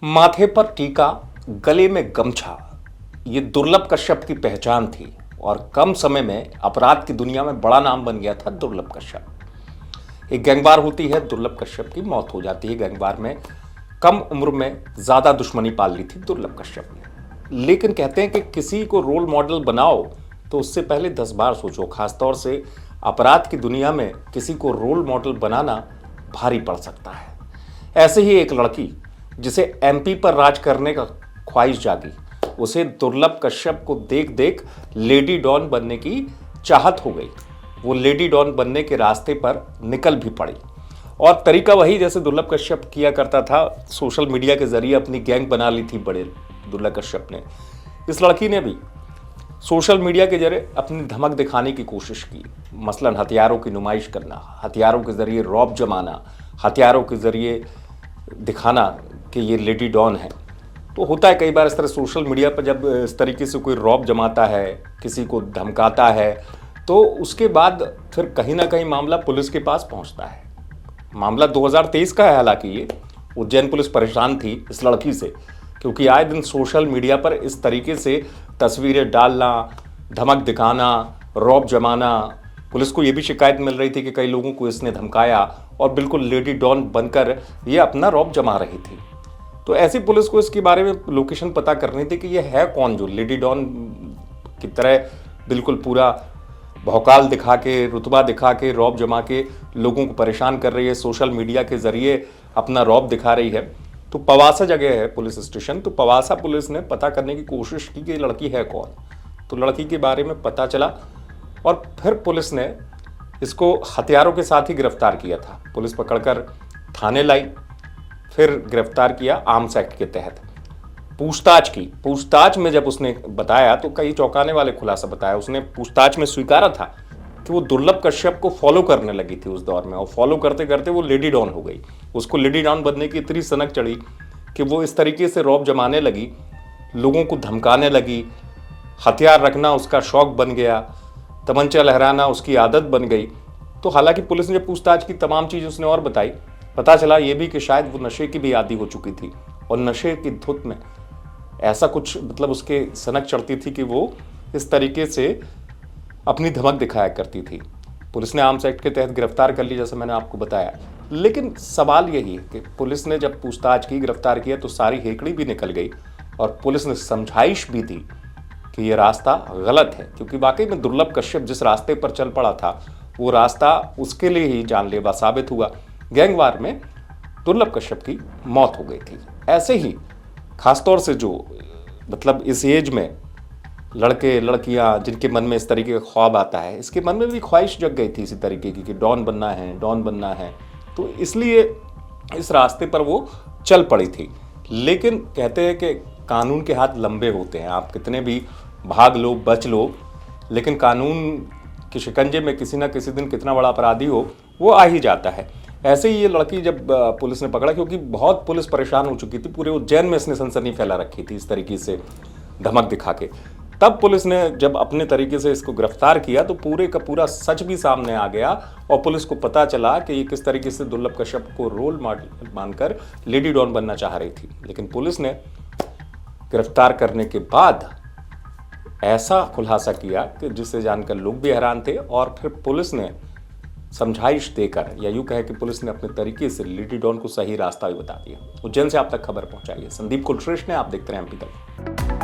माथे पर टीका, गले में गमछा, ये दुर्लभ कश्यप की पहचान थी और कम समय में अपराध की दुनिया में बड़ा नाम बन गया था दुर्लभ कश्यप। एक गैंगवार होती है, दुर्लभ कश्यप की मौत हो जाती है गैंगवार में। कम उम्र में ज्यादा दुश्मनी पाल ली थी दुर्लभ कश्यप ने। लेकिन कहते हैं कि किसी को रोल मॉडल बनाओ तो उससे पहले 10 बार सोचो। खासतौर से अपराध की दुनिया में किसी को रोल मॉडल बनाना भारी पड़ सकता है। ऐसे ही एक लड़की जिसे एमपी पर राज करने का ख्वाहिश जागी, उसे दुर्लभ कश्यप को देख देख लेडी डॉन बनने की चाहत हो गई। वो लेडी डॉन बनने के रास्ते पर निकल भी पड़ी और तरीका वही जैसे दुर्लभ कश्यप किया करता था। सोशल मीडिया के जरिए अपनी गैंग बना ली थी बड़े दुर्लभ कश्यप ने। इस लड़की ने भी सोशल मीडिया के जरिए अपनी धमक दिखाने की कोशिश की। मसलन हथियारों की नुमाइश करना, हथियारों के जरिए रौब जमाना, हथियारों के जरिए दिखाना कि ये लेडी डॉन है। तो होता है कई बार इस तरह सोशल मीडिया पर जब इस तरीके से कोई रौब जमाता है, किसी को धमकाता है, तो उसके बाद फिर कहीं ना कहीं मामला पुलिस के पास पहुंचता है। मामला 2023 का है। हालांकि ये उज्जैन पुलिस परेशान थी इस लड़की से, क्योंकि आए दिन सोशल मीडिया पर इस तरीके से तस्वीरें डालना, धमक दिखाना, रौब जमाना। पुलिस को ये भी शिकायत मिल रही थी कि कई लोगों को इसने धमकाया और बिल्कुल लेडी डॉन बनकर ये अपना रौब जमा रही थी। तो ऐसी पुलिस को इसके बारे में लोकेशन पता करनी थी कि ये है कौन जो लेडी डॉन की तरह बिल्कुल पूरा भौकाल दिखा के, रुतबा दिखा के, रौब जमा के लोगों को परेशान कर रही है, सोशल मीडिया के जरिए अपना रौब दिखा रही है। तो पवासा जगह है पुलिस स्टेशन, तो पवासा पुलिस ने पता करने की कोशिश की कि ये लड़की है कौन। तो लड़की के बारे में पता चला और फिर पुलिस ने इसको हथियारों के साथ ही गिरफ्तार किया था। पुलिस पकड़कर थाने लाई, फिर गिरफ्तार किया आर्म्स एक्ट के तहत। पूछताछ की। पूछताछ में जब उसने बताया तो कई चौंकाने वाले खुलासा बताया। उसने पूछताछ में स्वीकारा था कि वो दुर्लभ कश्यप को फॉलो करने लगी थी उस दौर में, और फॉलो करते करते वो लेडी डॉन हो गई। उसको लेडी डॉन बनने की इतनी सनक चढ़ी कि वो इस तरीके से रौब जमाने लगी, लोगों को धमकाने लगी, हथियार रखना उसका शौक बन गया, तमंचा लहराना उसकी आदत बन गई। तो हालांकि पुलिस ने जब पूछताछ की तमाम चीज़ उसने और बताई, पता चला ये भी कि शायद वो नशे की भी आदी हो चुकी थी और नशे की धुत में ऐसा कुछ उसके सनक चढ़ती थी कि वो इस तरीके से अपनी धमक दिखाया करती थी। पुलिस ने आर्म्स एक्ट के तहत गिरफ्तार कर ली, जैसे मैंने आपको बताया। लेकिन सवाल यही है कि पुलिस ने जब पूछताछ की, गिरफ्तार किया, तो सारी हेकड़ी भी निकल गई और पुलिस ने समझाइश भी दी कि ये रास्ता गलत है, क्योंकि वाकई में दुर्लभ कश्यप जिस रास्ते पर चल पड़ा था वो रास्ता उसके लिए ही जानलेवा साबित हुआ। गैंगवार में दुर्लभ कश्यप की मौत हो गई थी। ऐसे ही खासतौर से जो इस एज में लड़के लड़कियां जिनके मन में इस तरीके का ख्वाब आता है, इसके मन में भी ख्वाहिश जग गई थी इसी तरीके की कि डॉन बनना है, डॉन बनना है। तो इसलिए इस रास्ते पर वो चल पड़ी थी। लेकिन कहते हैं कि कानून के हाथ लंबे होते हैं, आप कितने भी भाग लो, बच लो, लेकिन कानून के शिकंजे में किसी ना किसी दिन कितना बड़ा अपराधी हो वो आ ही जाता है। ऐसे ही ये लड़की जब पुलिस ने पकड़ा, क्योंकि बहुत पुलिस परेशान हो चुकी थी, पूरे उज्जैन में इसने सनसनी फैला रखी थी इस तरीके से धमक दिखा के। तब पुलिस ने जब अपने तरीके से इसको गिरफ्तार किया तो पूरे का पूरा सच भी सामने आ गया और पुलिस को पता चला कि ये किस तरीके से दुर्लभ कश्यप को रोल मॉडल मानकर लेडी डॉन बनना चाह रही थी। लेकिन पुलिस ने गिरफ्तार करने के बाद ऐसा खुलासा किया कि जिससे जानकर लोग भी हैरान थे, और फिर पुलिस ने समझाइश देकर, या यूं कहे कि पुलिस ने अपने तरीके से लेडी डॉन को सही रास्ता भी बता दिया। उज्जैन से आप तक खबर पहुंचाई है संदीप कुलश्रेष्ठ ने। आप देखते रहे एमपी तक।